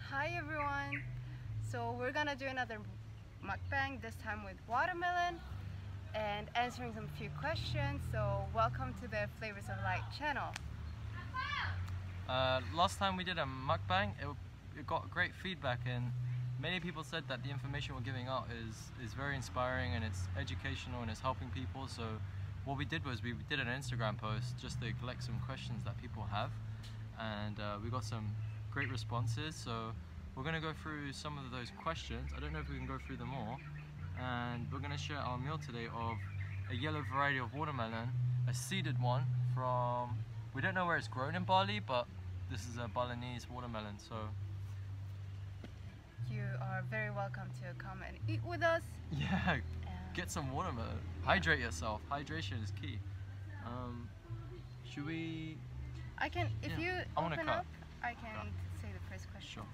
Hi everyone! So we're gonna do another mukbang, this time with watermelon and answering some few questions. So welcome to the Flavours of Light channel. Last time we did a mukbang, it got great feedback, and many people said that the information we're giving out is very inspiring and it's educational and it's helping people. So what we did was we did an Instagram post just to collect some questions that people have, and we got some great responses. So we're going to go through some of those questions. I don't know if we can go through them all, and we're going to share our meal today of a yellow variety of watermelon, a seeded one from, we don't know where it's grown in Bali, but this is a Balinese watermelon. So You are very welcome to come and eat with us. yeah, get some watermelon. Hydrate yourself. Hydration is key. Should we? I can, if Yeah, you I wanna open cut. up, I can say the first question. Sure.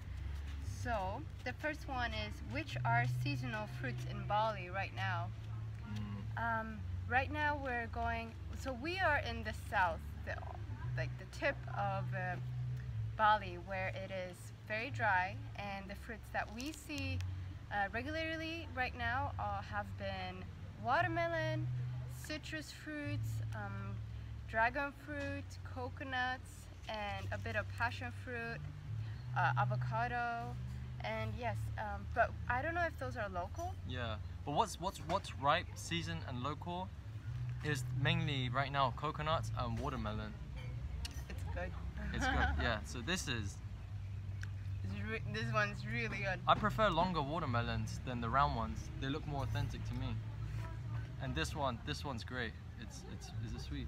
So the first one is, which are seasonal fruits in Bali right now? Right now we're going, so we are in the south, like the tip of Bali, where it is very dry, and the fruits that we see regularly right now have been watermelon, citrus fruits, dragon fruit, coconuts, and a bit of passion fruit, avocado, and yes, but I don't know if those are local. Yeah, but what's ripe, seasoned, and local is mainly right now coconuts and watermelon. It's good. It's good. Yeah. So this one's really good. I prefer longer watermelons than the round ones. They look more authentic to me. And this one's great. Is it sweet?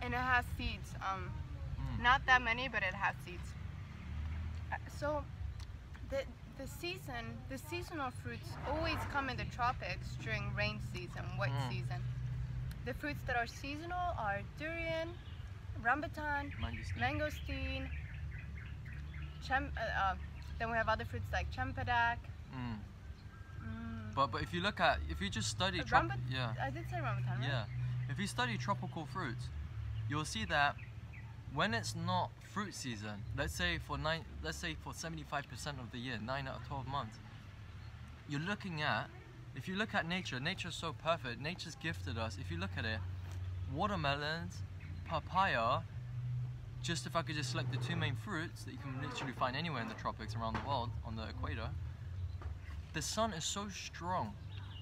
And it has seeds. Not that many, but it has seeds. So the seasonal fruits always come in the tropics during rain season, wet season. The fruits that are seasonal are durian, rambutan, mangosteen. Then we have other fruits like champadak. But if you just study Yeah, I did say rambutan, right? Yeah, if you study tropical fruits, you'll see that when it's not fruit season, let's say for 75% of the year, 9 out of 12 months, if you look at nature's so perfect. Nature's gifted us. If you look at it, watermelons, papaya. If I could just select the two main fruits that you can literally find anywhere in the tropics around the world on the equator. The sun is so strong.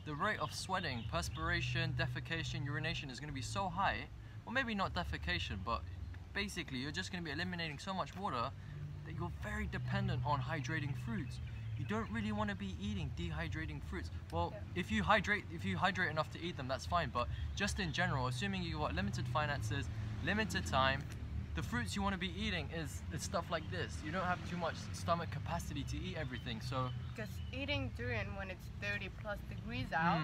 The rate of sweating, perspiration, defecation, urination is going to be so high. Well, maybe not defecation, but basically you're just going to be eliminating so much water that you're very dependent on hydrating fruits. You don't really want to be eating dehydrating fruits. Well, if you hydrate enough to eat them, that's fine. But just in general, assuming you've got limited finances, limited time, the fruits you want to be eating is stuff like this. You don't have too much stomach capacity to eat everything. So because eating durian when it's 30+ degrees out,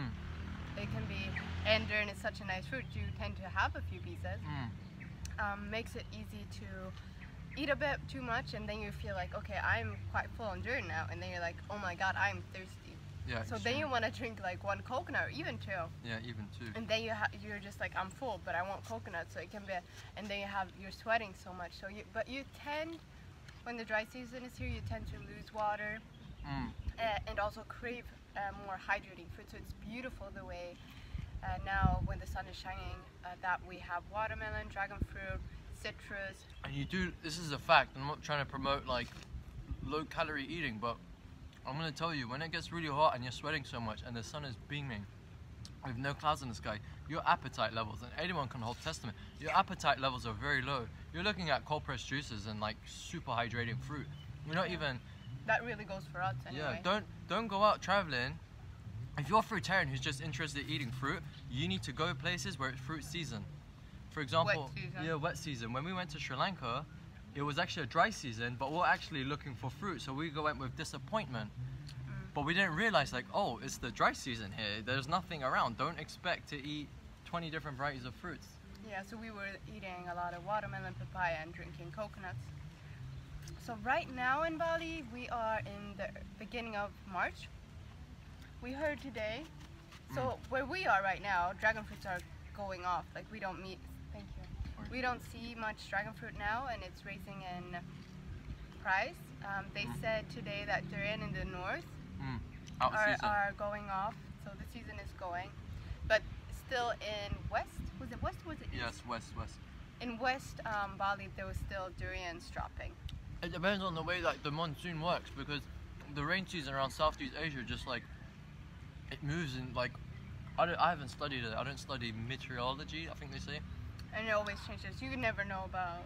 it can be, and durian is such a nice fruit, you tend to have a few pieces. Makes it easy to eat a bit too much, and then you feel like, okay, I'm quite full on durian now, and then you're like, oh my god, I'm thirsty. yeah. So then you want to drink like one coconut or even two. Yeah, even two. And then you're just like, I'm full, but I want coconut, so it can be, and then you're sweating so much. So you tend, when the dry season is here, you tend to lose water, and also crave more hydrating fruit. So it's beautiful the way now when the sun is shining that we have watermelon, dragon fruit, citrus. And this is a fact. I'm not trying to promote like low calorie eating, but I'm going to tell you, when it gets really hot and you're sweating so much and the sun is beaming with no clouds in the sky, your appetite levels, and anyone can hold testament, your appetite levels are very low. You're looking at cold pressed juices and like super hydrating fruit. You're not even... That really goes for us anyway. Yeah, don't go out traveling. If you're a fruitarian who's just interested in eating fruit, you need to go places where it's fruit season. For example, wet season. When we went to Sri Lanka, it was actually a dry season, but we're actually looking for fruit, so we went with disappointment. But we didn't realize, like, oh, it's the dry season here. There's nothing around. Don't expect to eat 20 different varieties of fruits. Yeah, so we were eating a lot of watermelon, papaya, and drinking coconuts. So right now in Bali, we are in the beginning of March. we heard today. So where we are right now, dragon fruits are going off. Like we don't meet. Thank you. We don't see much dragon fruit now, and it's raising in price. They said today that durian in the north are going off. So the season is going, but still in west. Was it west? Or was it east? Yes, west. In west Bali, there was still durians dropping. It depends on the way like the monsoon works, because the rain season around Southeast Asia just like it moves in like I haven't studied it. I don't study meteorology, I think they say. And it always changes. You never know about.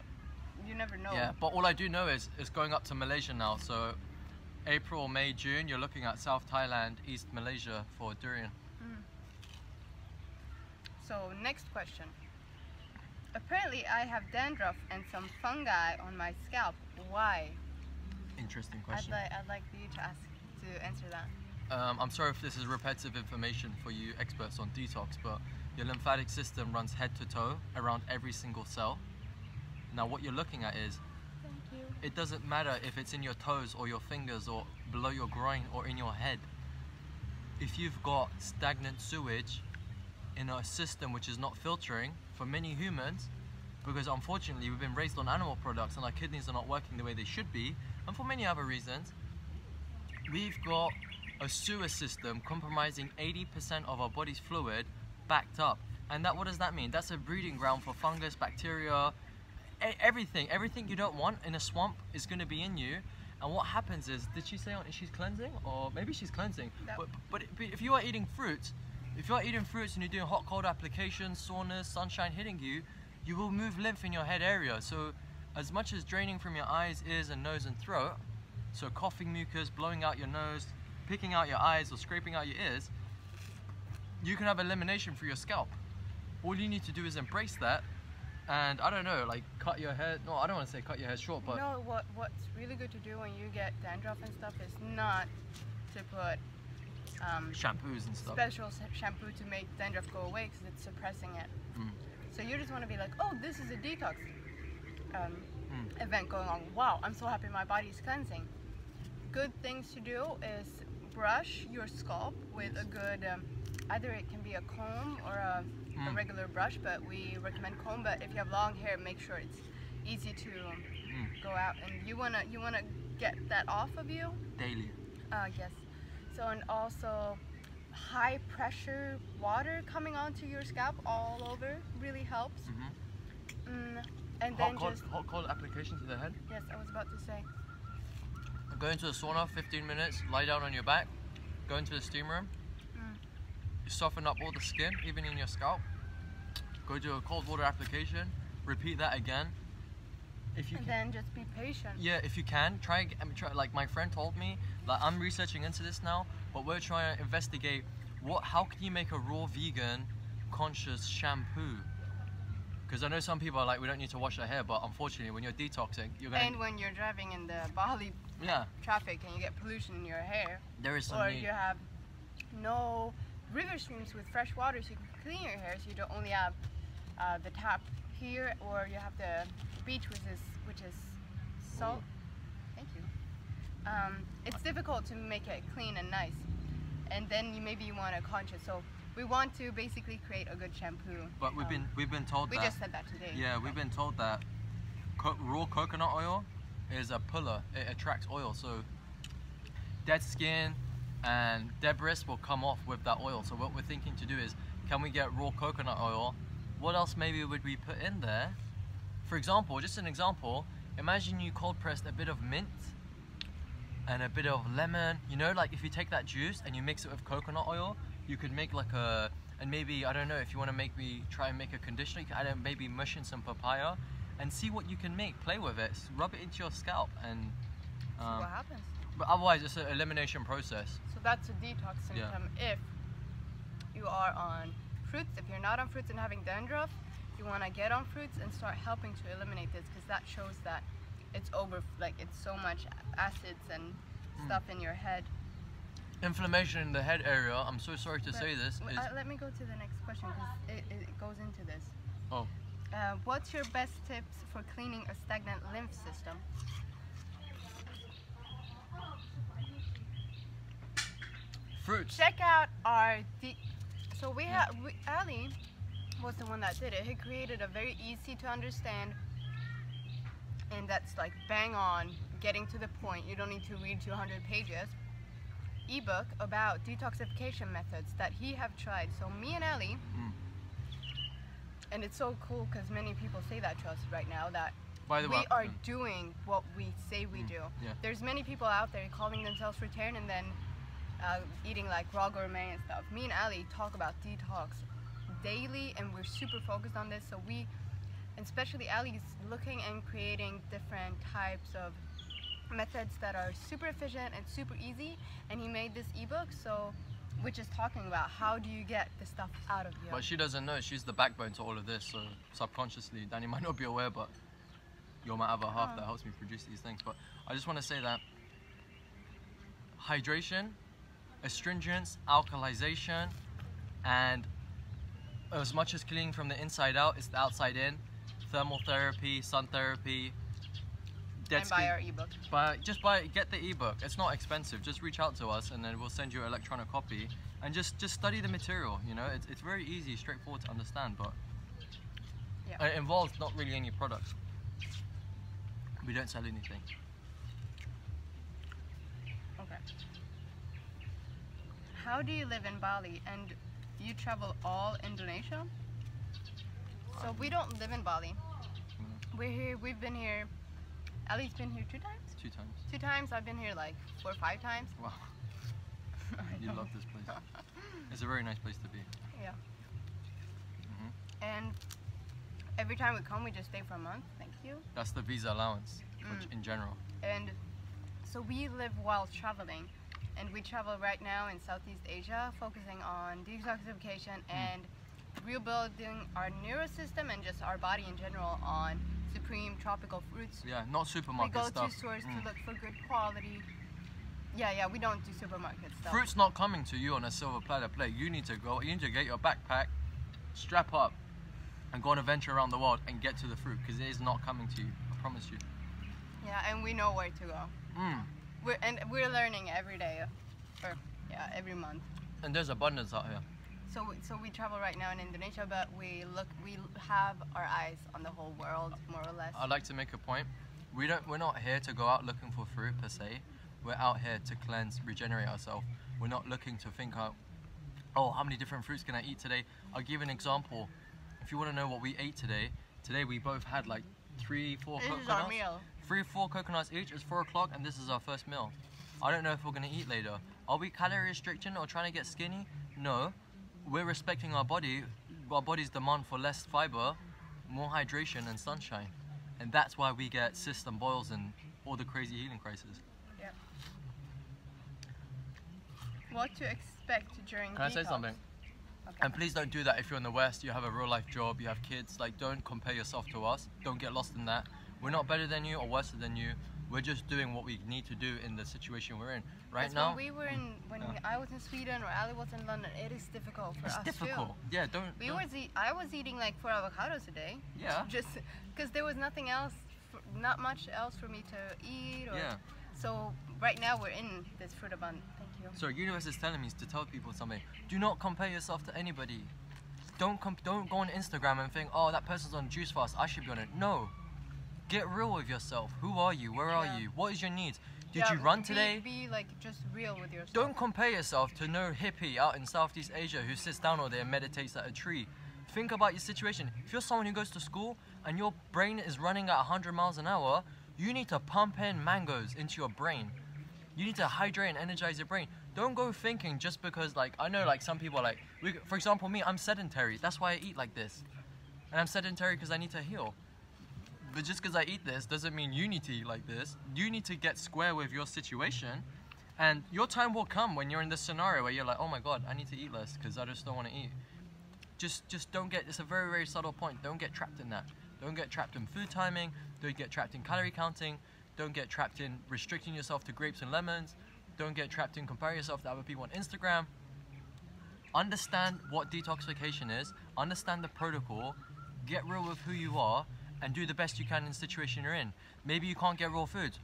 You never know. Yeah, but all I do know is it's going up to Malaysia now. So April, May, June, you're looking at South Thailand, East Malaysia for durian. So next question. Apparently, I have dandruff and some fungi on my scalp. Why? Interesting question. I'd like you to answer that. I'm sorry if this is repetitive information for you experts on detox, but your lymphatic system runs head to toe around every single cell. Now what you're looking at is, Thank you. it doesn't matter if it's in your toes or your fingers or below your groin or in your head. If you've got stagnant sewage in a system which is not filtering, for many humans, because unfortunately we've been raised on animal products and our kidneys are not working the way they should be, and for many other reasons, we've got a sewer system compromising 80% of our body's fluid backed up. And what does that mean? That's a breeding ground for fungus, bacteria, everything you don't want in a swamp is going to be in you. And what happens is, did she say she's cleansing? Or maybe she's cleansing. No. But if you are eating fruits, and you're doing hot cold applications, saunas, sunshine hitting you, you will move lymph in your head area. So as much as draining from your eyes, ears and nose and throat, so coughing mucus, blowing out your nose, picking out your eyes or scraping out your ears, you can have elimination for your scalp. All you need to do is embrace that, and I don't know, like cut your hair. No, I don't want to say cut your hair short, but no. What's really good to do when you get dandruff and stuff is not to put shampoos and stuff. Special shampoo to make dandruff go away because it's suppressing it. So you just want to be like, oh, this is a detox event going on. Wow, I'm so happy my body's cleansing. Good things to do is brush your scalp with a good, either it can be a comb or a regular brush, but we recommend comb. But if you have long hair, make sure it's easy to go out, and you wanna get that off of you daily. Yes. So, and also high pressure water coming onto your scalp all over really helps. And then hot cold application to the head. Yes, I was about to say. Go into the sauna, 15 minutes, lie down on your back, go into the steam room, you soften up all the skin, even in your scalp, go do a cold water application, repeat that again. Then just be patient. Yeah, if you can, try, like my friend told me, like I'm researching into this now, but we're trying to investigate how can you make a raw vegan conscious shampoo? Because I know some people are like, we don't need to wash our hair, but unfortunately when you're detoxing, you're going to... And when you're driving in the Bali traffic and you get pollution in your hair, there is some or you have no river streams with fresh water so you can clean your hair, so you don't only have the tap here, or you have the beach which is salt. Thank you. It's difficult to make it clean and nice, and then maybe you want a conscious. So we want to basically create a good shampoo. But we've been told we just said that today. Yeah, we've been told that raw coconut oil is a puller. It attracts oil, so dead skin and debris will come off with that oil. So what we're thinking to do is, can we get raw coconut oil? What else maybe would we put in there? For example, just an example, imagine you cold pressed a bit of mint and a bit of lemon. You know, like if you take that juice and you mix it with coconut oil, you could make like and maybe, I don't know, if you want to try and make a conditioner, you can add maybe mush in some papaya and see what you can make. Play with it, rub it into your scalp, and see what happens. But otherwise it's an elimination process. So that's a detox symptom. If you are on fruits, if you're not on fruits and having dandruff, you want to get on fruits and start helping to eliminate this, because that shows that it's it's so much acids and stuff in your head. Inflammation in the head area. I'm so sorry to say this. Let me go to the next question, because it goes into this. Oh. What's your best tips for cleaning a stagnant lymph system? Fruits. check out our so we have Ali was the one that did it. He created a very easy to understand, and that's like bang on, getting to the point. You don't need to read 200 pages. Ebook about detoxification methods that he have tried. So me and Ali, and it's so cool because many people say that to us right now, that By the way, we are doing what we say we do. Yeah. There's many people out there calling themselves vegetarian and then eating like raw gourmet and stuff. Me and Ali talk about detox daily, and we're super focused on this. So we, and especially Ali's looking and creating different types of methods that are super efficient and super easy, and he made this ebook, so which is talking about how do you get the stuff out of you. But she doesn't know, she's the backbone to all of this, so subconsciously Danny might not be aware, but you're my other half that helps me produce these things. But I just want to say that hydration, astringents, alkalization, and as much as cleaning from the inside out, it's the outside in. Thermal therapy, sun therapy, and buy our ebook. Just get the ebook. It's not expensive. Just reach out to us, and then we'll send you an electronic copy. And just study the material. You know, it's very easy, straightforward to understand, but it involves not really any products. We don't sell anything. Okay. How do you live in Bali, and you travel all Indonesia? So we don't live in Bali. We're here. We've been here. Ali's been here 2 times? 2 times. 2 times. I've been here like 4 or 5 times. Wow. You love this place. It's a very nice place to be. Yeah. And every time we come, we just stay for a month. Thank you. That's the visa allowance in general. And so we live while traveling. And we travel right now in Southeast Asia, focusing on detoxification and rebuilding our neurosystem and just our body in general on supreme tropical fruits. Yeah, not supermarket stuff. We go stuff. to stores to look for good quality. Yeah, we don't do supermarket stuff. Fruit's not coming to you on a silver platter plate. You need to go, you need to get your backpack, strap up, and go on a venture around the world and get to the fruit, because it is not coming to you, I promise you. Yeah, and we know where to go. We're learning every day, or every month. And there's abundance out here. So we travel right now in Indonesia, but we have our eyes on the whole world, more or less. I'd like to make a point. We're not here to go out looking for fruit per se. We're out here to cleanse, regenerate ourselves. We're not looking to think out, oh, how many different fruits can I eat today? I'll give an example. If you want to know what we ate today we both had like 3, 4 coconuts. This is our meal. 3 or 4 coconuts each. It's 4 o'clock and this is our first meal. I don't know if we're going to eat later. Are we calorie restricting or trying to get skinny? No. We're respecting our body. Our body's demand for less fiber, more hydration and sunshine. And that's why we get cysts and boils and all the crazy healing crises. Yeah. What to expect during Can I say detox? something? Okay. And please don't do that if you're in the West, you have a real life job, you have kids. Like, don't compare yourself to us. Don't get lost in that. We're not better than you or worse than you. We're just doing what we need to do in the situation we're in. Right now, when I was in Sweden or Ali was in London, it is difficult for us it's difficult. too. Yeah, I was eating like 4 avocados a day. Yeah. Just because there was nothing else, not much else for me to eat. Or, Yeah. So right now we're in this fruit abundance. Thank you. So universe is telling me to tell people something. Do not compare yourself to anybody. Don't go on Instagram and think, oh, that person's on juice fast, I should be on it. No. Get real with yourself. Who are you? Where are you? What is your needs? Did you run today? Be like just real with yourself. Don't compare yourself to no hippie out in Southeast Asia who sits down all day and meditates at a tree. Think about your situation. If you're someone who goes to school and your brain is running at 100 miles an hour, you need to pump in mangoes into your brain. You need to hydrate and energize your brain. Don't go thinking just because, like, I know like some people like, for example me, I'm sedentary. That's why I eat like this. And I'm sedentary because I need to heal. But just because I eat this doesn't mean you need to eat like this. You need to get square with your situation. And your time will come when you're in this scenario where you're like, oh my God, I need to eat less because I just don't want to eat. Just don't get, it's a very, very subtle point. Don't get trapped in that. Don't get trapped in food timing. Don't get trapped in calorie counting. Don't get trapped in restricting yourself to grapes and lemons. Don't get trapped in comparing yourself to other people on Instagram. Understand what detoxification is. Understand the protocol. Get real with who you are. And do the best you can in the situation you're in. Maybe you can't get raw food.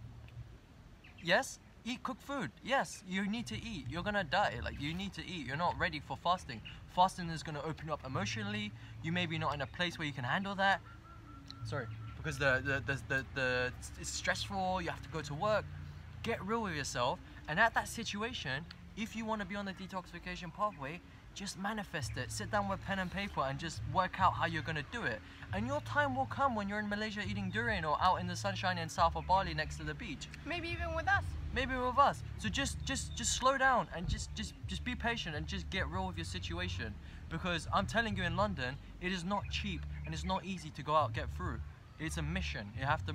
Yes, Eat cooked food. Yes, you need to eat. You're gonna die. Like, you need to eat. You're not ready for fasting. Fasting is gonna open you up emotionally. You may be not in a place where you can handle that. Sorry, because it's stressful. You have to go to work. Get real with yourself. And at that situation, if you want to be on the detoxification pathway, just manifest it. Sit down with pen and paper and just work out how you're gonna do it. And your time will come when you're in Malaysia eating durian or out in the sunshine in south of Bali next to the beach. Maybe even with us. Maybe with us. So just slow down and just be patient and just get real with your situation. Because I'm telling you, in London, it is not cheap and it's not easy to go out and get through. It's a mission. You have to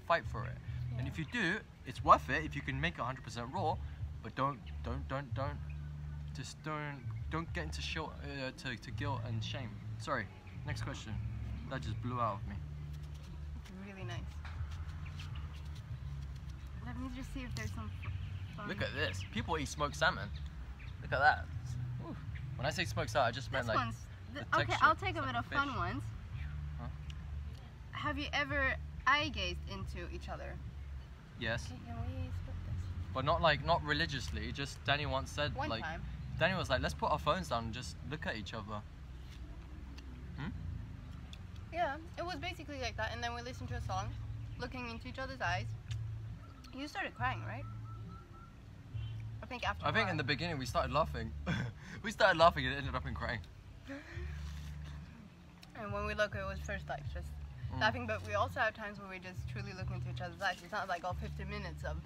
fight for it. Yeah. And if you do, it's worth it if you can make it 100% raw. But don't get into to guilt and shame. Sorry. Next question. That just blew out of me. It's really nice. Let me just see if there's some fun. Look at this. People eat smoked salmon. Look at that. Ooh. When I say smoked salmon, I just meant this like one's the okay, texture. I'll take a It's bit like of fish. fun ones. Huh? Have you ever eye gazed into each other? Yes. Can we split this? But not religiously. Just Danny once said One like time. Danny was like, let's put our phones down and just look at each other. Yeah, it was basically like that, and then we listened to a song, looking into each other's eyes. You started crying, right? I think after. I think in the beginning we started laughing. We started laughing and it ended up in crying. And when we look, it was first like just laughing, but we also have times where we just truly look into each other's eyes. It's not like all 50 minutes of.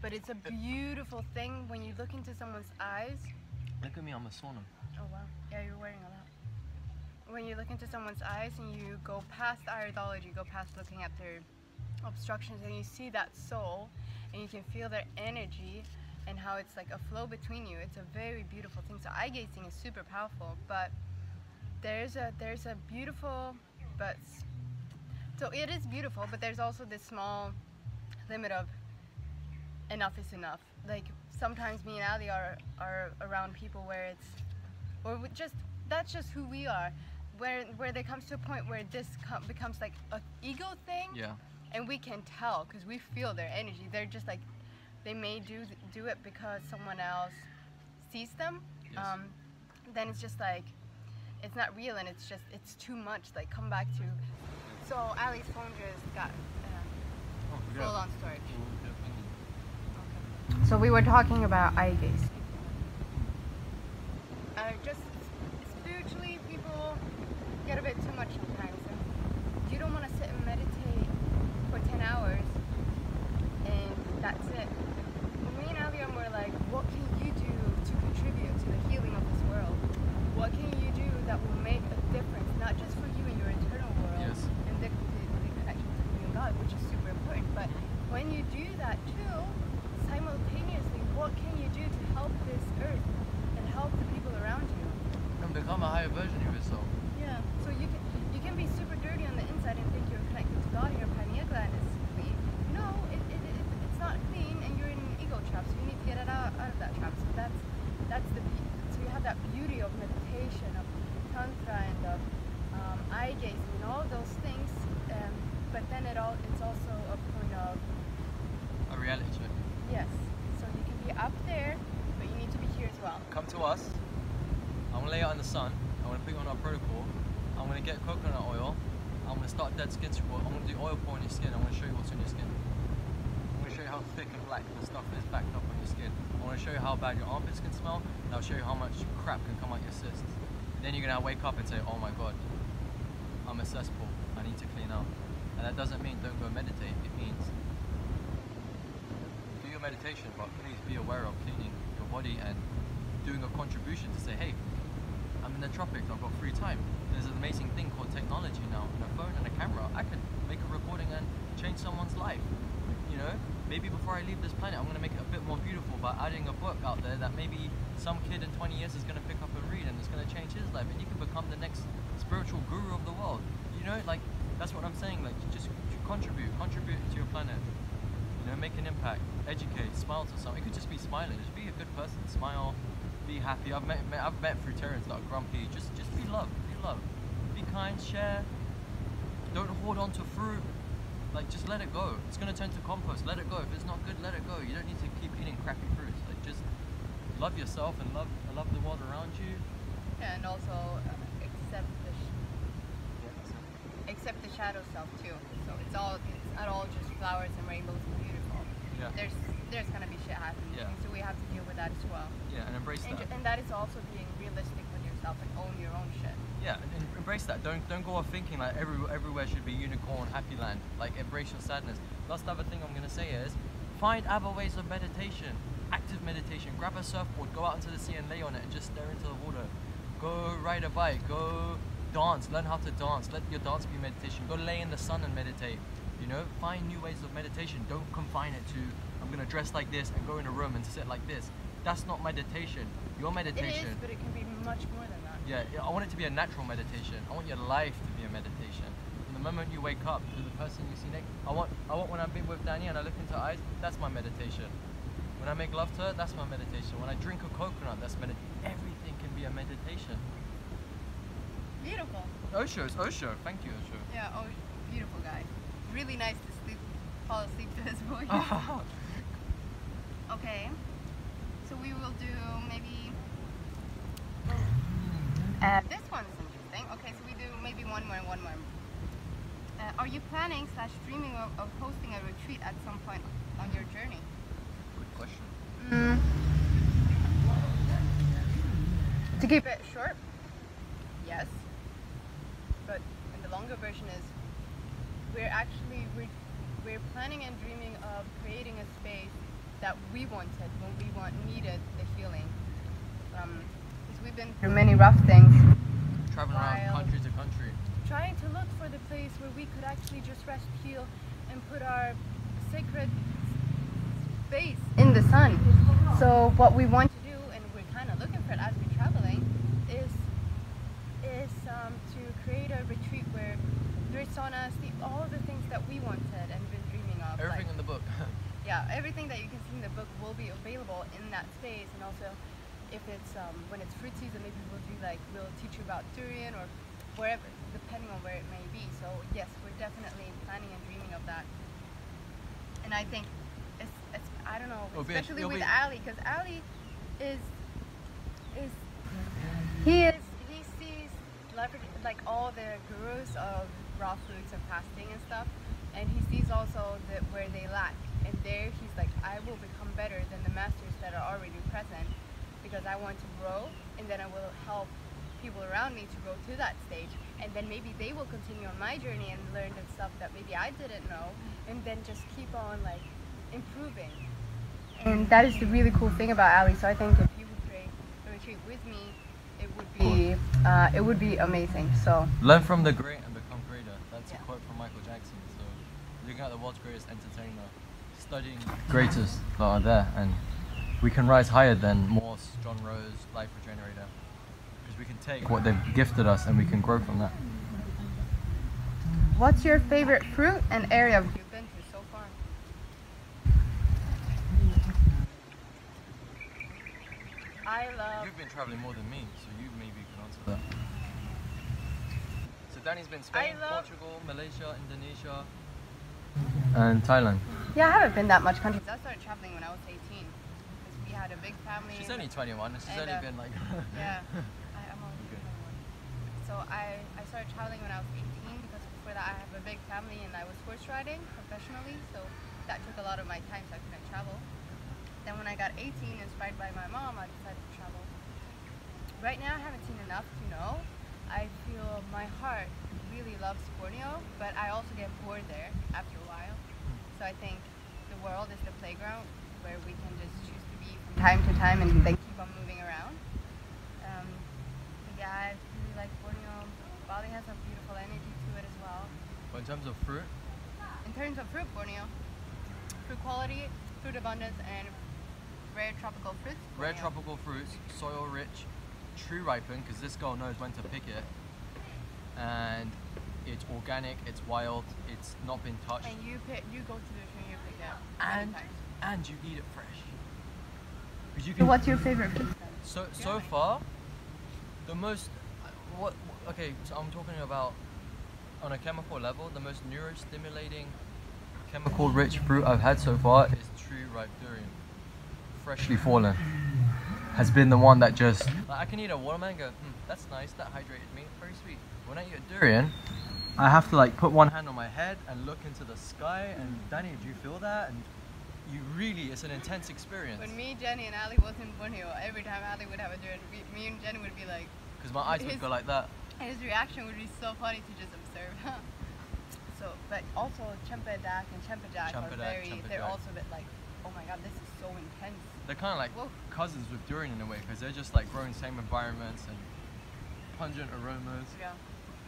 But it's a beautiful thing when you look into someone's eyes. Look at me, I'm a sauna. Oh wow, yeah, you're wearing a lot. When you look into someone's eyes and you go past iridology, go past looking at their obstructions, and you see that soul, and you can feel their energy and how it's like a flow between you. It's a very beautiful thing. So eye gazing is super powerful, but there's a beautiful, so it is beautiful, but there's also this small limit of enough is enough. Like sometimes me and Ali are around people where that's just who we are. Where there comes to a point where this becomes like an ego thing, Yeah. and we can tell because we feel their energy. They're just like, they may do it because someone else sees them. Yes. Then it's just like, it's not real, and it's too much. Like come back to. So Ali's phone just got full on storage. So we were talking about eye gaze. Just spiritually, people get a bit too much sometimes. And you don't want to sit and meditate for 10 hours and that's it. Me and Aliam were like, what can you do to contribute to the healing of this world? What can you do that will make a difference, not just for you in your internal world, Yes. and the connection between you and God, which is super important, but when you do that too, simultaneously, what can you do to help this earth and help the people around you? And become a higher version of yourself. Yeah. So you can be super dirty on the inside and think you're connected to God and your pineal gland is clean. No, it's not clean, and you're in an ego trap. So you need to get it out of that trap. So that's the so you have that beauty of meditation, of tantra, and of eye gazing, and all of those things. But then it's also a point of A reality check. yes. So you can be up there, but you need to be here as well. Come to us. I'm gonna lay out in the sun. I'm gonna put you on our protocol. I'm gonna get coconut oil. I'm gonna start dead skin support. I'm gonna do oil pour on your skin. I'm gonna show you what's on your skin. I'm gonna show you how thick and black the stuff is backed up on your skin. I'm gonna show you how bad your armpits can smell, and I'll show you how much crap can come out your cysts. Then you're gonna wake up and say, oh my god, I'm a cesspool. I need to clean out. And that doesn't mean don't go meditate. It means do your meditation, but please be aware of cleaning your body and doing a contribution to say, hey, I'm in the tropics, I've got free time. There's an amazing thing called technology now, and a phone and a camera. I can make a recording and change someone's life. You know, maybe before I leave this planet, I'm going to make it a bit more beautiful by adding a book out there that maybe some kid in 20 years is going to pick up and read, and it's going to change his life, and you can become the next spiritual guru of the world. You know, like, that's what I'm saying, like, just contribute to your planet. You know, make an impact, educate, smile to someone. It could just be smiling, just be a good person, smile, be happy. I've met fruitarians that are grumpy. Just be love, be kind, share. Don't hoard on to fruit. Like, just let it go. It's gonna turn to compost. Let it go. If it's not good, let it go. You don't need to keep eating crappy fruits. Like, just love yourself and love the world around you. Yeah, and also accept the shadow self too. So it's not all just flowers and rainbows and beautiful. Yeah. There's gonna be shit happening. Yeah. So we have to deal with that as well. Yeah, and embrace that. And that is also being realistic with yourself and own your own shit. Yeah, and embrace that. Don't go off thinking like everywhere should be unicorn, happy land. Like, embrace your sadness. Last other thing I'm gonna say is find other ways of meditation. Active meditation. Grab a surfboard, go out into the sea and lay on it and just stare into the water. Go ride a bike. Go dance. Learn how to dance. Let your dance be meditation. Go lay in the sun and meditate. You know, find new ways of meditation. Don't confine it to I'm gonna dress like this and go in a room and sit like this. That's not meditation. Your meditation. It is, but it can be much more than that. Yeah, I want it to be a natural meditation. I want your life to be a meditation. From the moment you wake up to the person you see next, I want when I'm with Danny and I look into her eyes, that's my meditation. When I make love to her, that's my meditation. When I drink a coconut, that's meditation. Everything can be a meditation. Beautiful. Osho. Thank you, Osho. Yeah, beautiful guy. Really nice to fall asleep to his voice. Okay, so we will do maybe. This one's interesting. Okay, so we do maybe one more. Are you planning / dreaming of hosting a retreat at some point on your journey? Good question. To keep it short, yes. But the longer version is we're planning and dreaming of creating a space that we wanted when we needed the healing. Because we've been through many rough things. Traveling around country to country. Trying to look for the place where we could actually just rest, heal, and put our sacred space in the sun. So what we want to do, and we're kind of looking for it as we're traveling, is to create a retreat where there's saunas, all of the things that we wanted and been dreaming of. Everything like, in the book. Yeah, everything that you can see in the book will be available in that space, and also if it's when it's fruit season, maybe we'll teach you about durian or wherever, depending on where it may be. So yes, we're definitely planning and dreaming of that. And I think it's I don't know, especially with Ali, because Ali he sees like all the gurus of raw foods and fasting and stuff, and he sees also where they lack. And there he's like, I will become better than the masters that are already present, because I want to grow, and then I will help people around me to grow to that stage, and then maybe they will continue on my journey and learn the stuff that maybe I didn't know, and then just keep on like improving. And that is the really cool thing about Ali. So I think if he would create a retreat with me, it would be amazing. So learn from the great and become greater. That's a quote from Michael Jackson. So looking at the world's greatest entertainer, studying greatest that are there, and we can rise higher than Morse, John Rose, Life Regenerator, because we can take what they've gifted us and we can grow from that. What's your favorite fruit and area you've been to so far? You've been traveling more than me, so you maybe can answer that. So Danny's been Spain, Portugal, Malaysia, Indonesia, and Thailand. Yeah, I haven't been that much countries. I started traveling when I was 18, because we had a big family. She's only 21, and she's only been like... Yeah, I'm only 21. So I started traveling when I was 18, because before that I have a big family and I was horse riding professionally, so that took a lot of my time, so I couldn't travel. Then when I got 18, inspired by my mom, I decided to travel. Right now I haven't seen enough to know. I feel my heart really loves Borneo, but I also get bored there after a while. So I think the world is the playground where we can just choose to be from time to time and then keep on moving around. Yeah, I really like Borneo. Bali has a beautiful energy to it as well. But in terms of fruit? In terms of fruit, Borneo. Fruit quality, fruit abundance, and rare tropical fruits. Rare tropical fruits, soil rich, true ripen, because this girl knows when to pick it. And it's organic, it's wild, it's not been touched. And you go to the tree, you pick it up. And you eat it fresh. You can, so what's your favorite fruit? So far, the most, okay, so I'm talking about on a chemical level, the most neurostimulating chemical rich fruit I've had so far is tree ripe durian. Freshly fallen. Has been the one that just, like, I can eat a watermelon and go, that's nice, that hydrated me, very sweet. When I eat a durian, I have to like put one hand on my head and look into the sky and Danny, do you feel that? And you really, it's an intense experience. When me, Jenny and Ali was in Borneo, every time Ali would have a durian, me and Jenny would be like... Because my eyes would go like that. His reaction would be so funny to just observe. So, but also Chempedak and Chempejak are very, they're also a bit like, oh my god, this is so intense. They're kind of like cousins with durian in a way, because they're just like growing same environments and pungent aromas. Yeah.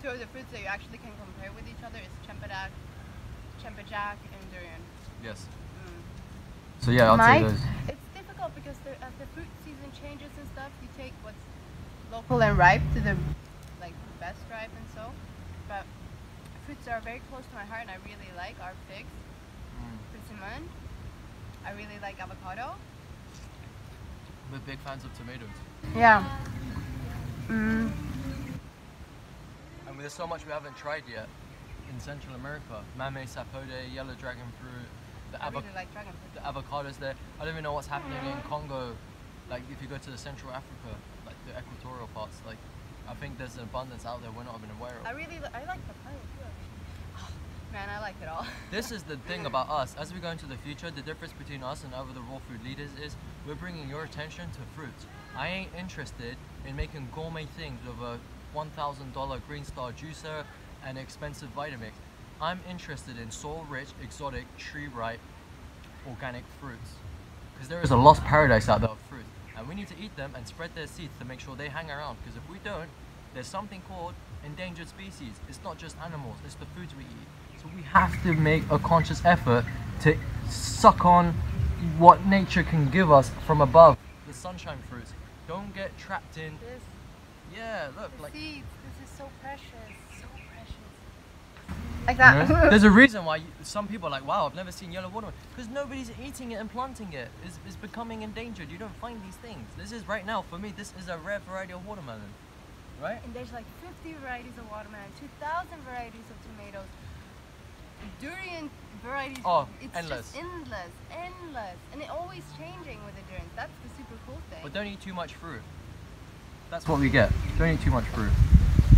So the fruits that you actually can compare with each other is Chempedak, Chempejak, and durian. Yes. So yeah, I'll say those. It's difficult because as the fruit season changes and stuff, you take what's local and ripe to the like best ripe and so. But fruits that are very close to my heart and I really like are figs, persimmon. I really like avocado. We're big fans of tomatoes. Yeah. And there's so much we haven't tried yet in Central America. Mame sapode, yellow dragon fruit. I really like dragon fruit. The avocados there. I don't even know what's happening in Congo. Like if you go to the Central Africa, like the equatorial parts, like I think there's an abundance out there we're not even aware of. I like papaya too. Man, I like it all. This is the thing about us. As we go into the future, the difference between us and other raw food leaders is we're bringing your attention to fruits. I ain't interested in making gourmet things with a $1,000 Green Star juicer and expensive Vitamix. I'm interested in soil-rich, exotic, tree-ripe, organic fruits. Because there is a lost paradise out there of fruit. And we need to eat them and spread their seeds to make sure they hang around. Because if we don't, there's something called endangered species. It's not just animals, it's the foods we eat. So we have to make a conscious effort to suck on what nature can give us from above. The sunshine fruits. Don't get trapped in... This, yeah, look. the like seeds, this is so precious, so precious. Like that. You know? There's a reason why some people are like, wow, I've never seen yellow watermelon. Because nobody's eating it and planting it. It's becoming endangered. You don't find these things. This is right now, for me, this is a rare variety of watermelon. Right? And there's like 50 varieties of watermelon, 2,000 varieties of tomatoes. Durian varieties, it's endless. Just endless. And it's always changing with the durians. That's the super cool thing. But don't eat too much fruit. That's what we get. Don't eat too much fruit.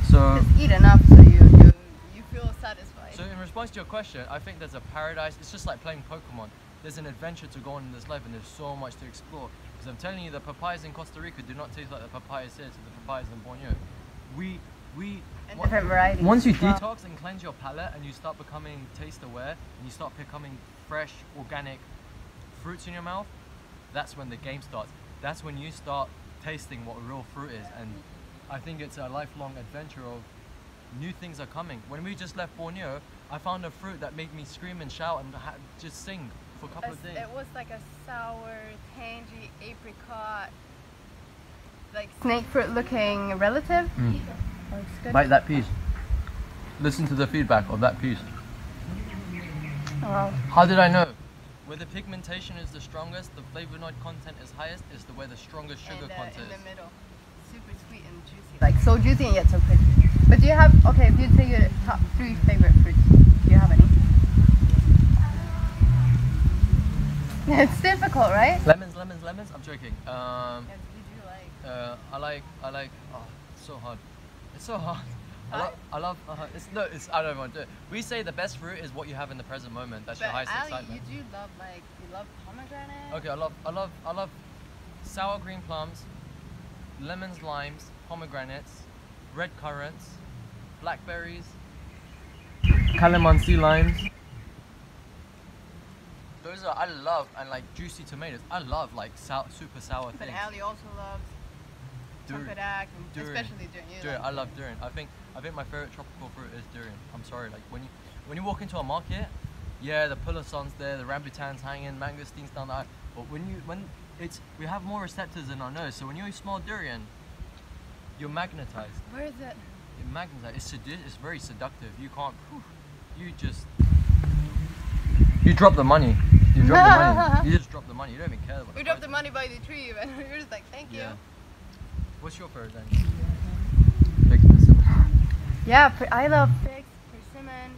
So just eat enough so you feel satisfied. So in response to your question, I think there's a paradise. It's just like playing Pokemon. There's an adventure to go on in this life and there's so much to explore. Because I'm telling you, the papayas in Costa Rica do not taste like the papayas here to the papayas in Borneo. Different varieties. Once you detox and cleanse your palate and you start becoming taste aware and you start becoming fresh, organic fruits in your mouth, that's when the game starts. That's when you start tasting what real fruit is. And I think it's a lifelong adventure of new things are coming. When we just left Borneo, I found a fruit that made me scream and shout and just sing for a couple of days. It was like a sour, tangy apricot, like snake fruit looking relative. Bite that piece. Listen to the feedback of that piece. Oh, wow. How did I know? Where the pigmentation is the strongest, the flavonoid content is highest, is where the strongest sugar content is. In the middle. Super sweet and juicy. Like so juicy and yet so crispy. But do you have, okay, if you say your top 3 favorite fruits, do you have any? It's difficult, right? Lemons. I'm joking. Yes, you do like. I like. Oh, it's so hard. It's so hard. What? I love. I don't want to do it. We say the best fruit is what you have in the present moment. That's your highest excitement. You do love you love pomegranate. Okay, I love sour green plums, lemons, limes, pomegranates, red currants, blackberries, calamansi limes. Those are, I love, and like juicy tomatoes. I love like super sour things. But Ali also loves Chempedak, and especially durian. Durian. I love durian. I think my favorite tropical fruit is durian. I'm sorry, like when you walk into a market, yeah, the pulasons there, the rambutans hanging, mangosteens down the aisle. But we have more receptors in our nose. So when you smell durian, you're magnetized. Where is it? You're magnetized. It's very seductive. You can't. You drop the money. You drop the money. You just drop the money. You don't even care about. We dropped the money by the tree, and you're just like, thank you. What's your favorite then? Figs, persimmon. Yeah, I love figs, persimmon.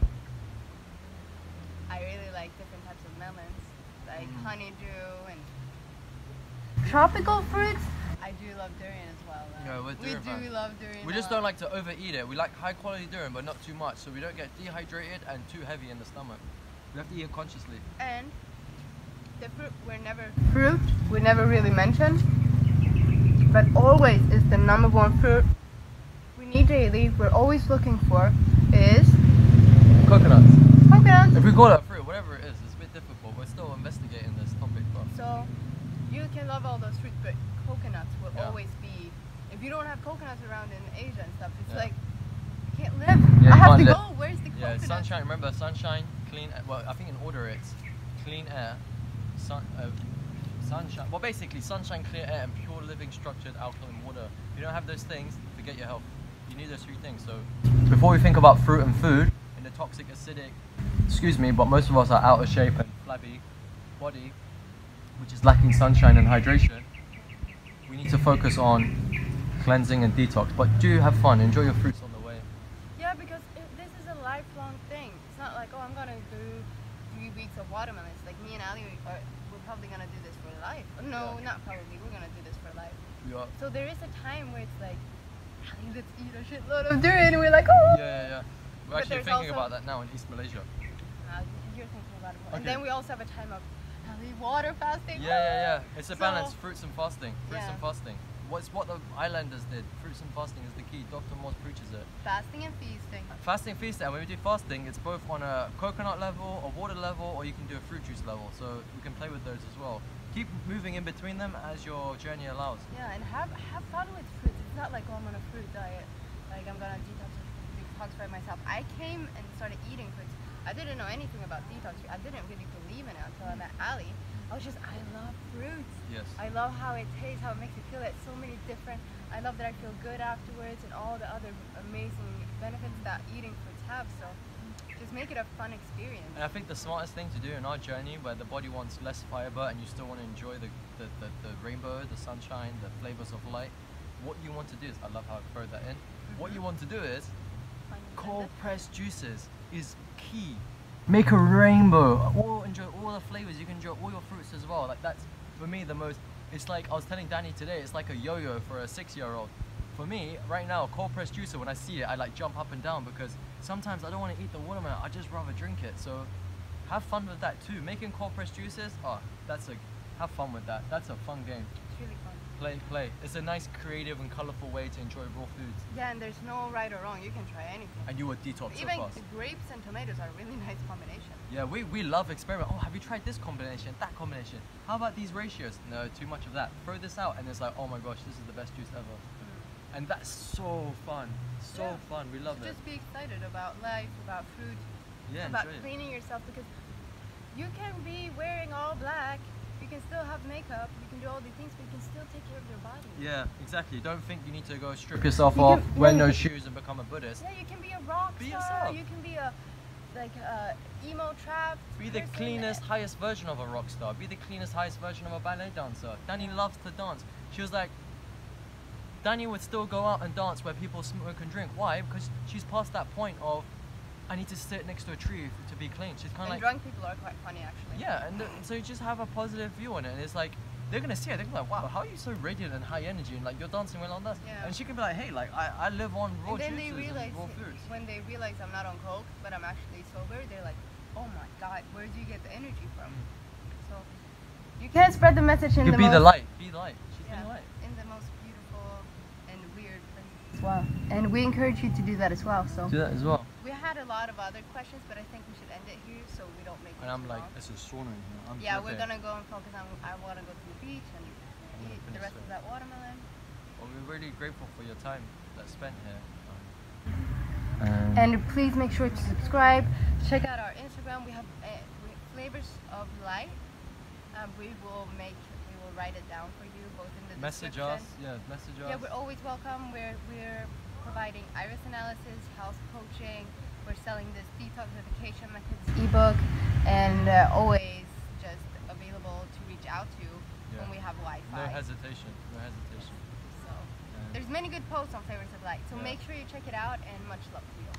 I really like different types of melons, like honeydew and tropical fruits. I do love durian as well. Yeah, we're durian we do fans. love durian. We just don't like to overeat it. We like high quality durian, but not too much, so we don't get dehydrated and too heavy in the stomach. We have to eat it consciously. And the fruit we never really mention, but always is the #1 fruit we need daily. We're always looking for is Coconuts. coconuts. If we call it a fruit, whatever it is, it's a bit difficult. We're still investigating this topic, but So you can love all those fruits, but coconuts will Yeah. always be. If you don't have coconuts around in Asia and stuff, it's Yeah. like you can't live. Yeah, I you have can't to live. go. Where's the yeah, coconut? sunshine. Remember, sunshine, clean. Well, I think in order it's clean air, sunshine. Well, basically sunshine, clear air, and pure living structured alkaline water. If you don't have those things, forget your health. You need those 3 things. So before we think about fruit and food in the toxic, acidic, excuse me, but most of us are out of shape and flabby body, which is lacking sunshine and hydration. We need to focus on cleansing and detox. But do have fun. Enjoy your fruits on the way. Yeah, because this is a lifelong thing. It's not like, oh, I'm gonna do 3 weeks of watermelons. Like me and Ali, we're probably gonna do this for life. No, Yeah. not probably. We're gonna do this for life. Yeah. So there is a time where it's like, Ali, let's eat a shitload of durian, and we're like, oh. Yeah. We're But actually there's thinking also- about that now in East Malaysia. You're thinking about it more. And Okay. then we also have a time of Ali, water fasting. Yeah. It's a So- balance, fruits and fasting. Fruits Yeah. and fasting. What's what the islanders did. Fruits and fasting is the key. Dr. Moss preaches it. Fasting and feasting. Fasting, feasting, and when we do fasting, it's both on a coconut level, a water level, or you can do a fruit juice level. So we can play with those as well. Keep moving in between them as your journey allows. Yeah, and have fun with fruits. It's not like, oh, I'm on a fruit diet. Like, I'm gonna detoxify myself. I came and started eating fruits. I didn't know anything about detox. I didn't really believe in it until I met Ali. I love fruits. Yes. I love how it tastes, how it makes you feel. It's so many different. I love that I feel good afterwards, and all the other amazing benefits that eating fruits have. So just make it a fun experience. And I think the smartest thing to do in our journey, where the body wants less fiber and you still want to enjoy the rainbow, the sunshine, the flavors of light, what you want to do is, I love how I throw that in, what you want to do is, cold pressed juices is key. Make a rainbow, enjoy all the flavors, you can enjoy all your fruits as well. Like that's, for me, the most, it's like, I was telling Danny today, it's like a yo-yo for a 6-year-old. For me, right now, cold pressed juicer, when I see it, I like jump up and down because sometimes I don't want to eat the watermelon, I just rather drink it. So have fun with that too. Making cold pressed juices, have fun with that. That's a fun game. It's really fun. Play. It's a nice, creative and colorful way to enjoy raw foods. Yeah, and there's no right or wrong. You can try anything. And you would detox so Even fast. grapes and tomatoes are a really nice combination. Yeah, we love experiment. Oh, have you tried this combination, that combination? How about these ratios? No, too much of that. Throw this out and it's like, oh my gosh, this is the best juice ever. And that's so fun. So fun. We love it. Just be excited about life, about food, Yeah, about enjoy it. cleaning yourself, because you can be wearing all black, you can still have makeup, you can do all these things, but you can still take care of your body. Yeah, exactly. Don't think you need to go strip yourself You off, can- wear yeah, no you shoes and become a Buddhist. Yeah, you can be a rock Be star, yourself. you can be a emo trap. Be the cleanest, highest version of a rock star. Be the cleanest, highest version of a ballet dancer. Danny loves to dance. She was like, Danny would still go out and dance where people smoke and drink. Why? Because she's past that point of, I need to sit next to a tree to be clean. She's kind of And like, drunk people are quite funny, actually. yeah, and so you just have a positive view on it. And it's like, they're gonna see it, they're gonna be like, wow, how are you so radiant and high energy, and like you're dancing well on this. Yeah. And she can be like, hey, like I live on raw And then they juices realize, and raw foods. when they realize I'm not on coke, but I'm actually sober, they're like, oh my god, where do you get the energy from? So you can spread the message in You the be most, the light. Be the light. She's yeah, being light. in the most beautiful and weird places as well. And we encourage you to do that as well. So Do that as well. we had a lot of other questions, but I think we should end it here so we don't make it And I'm too like, long. it's a sauna in here. I'm Yeah, okay. we're gonna go and focus on. I want to go to the beach and eat the rest of that watermelon. Well, we're really grateful for your time that's spent here. And please make sure to subscribe. Check out our Instagram. We have Flavours of Light. We will write it down for you, both in the message description. us. Yeah, message us. Yeah, we're always welcome. We're providing iris analysis, health coaching. We're selling this detoxification methods ebook, and always just available to reach out to when we have Wi-Fi. No hesitation. No hesitation. So there's many good posts on Flavours of Light. So Yeah. make sure you check it out, and much love to you.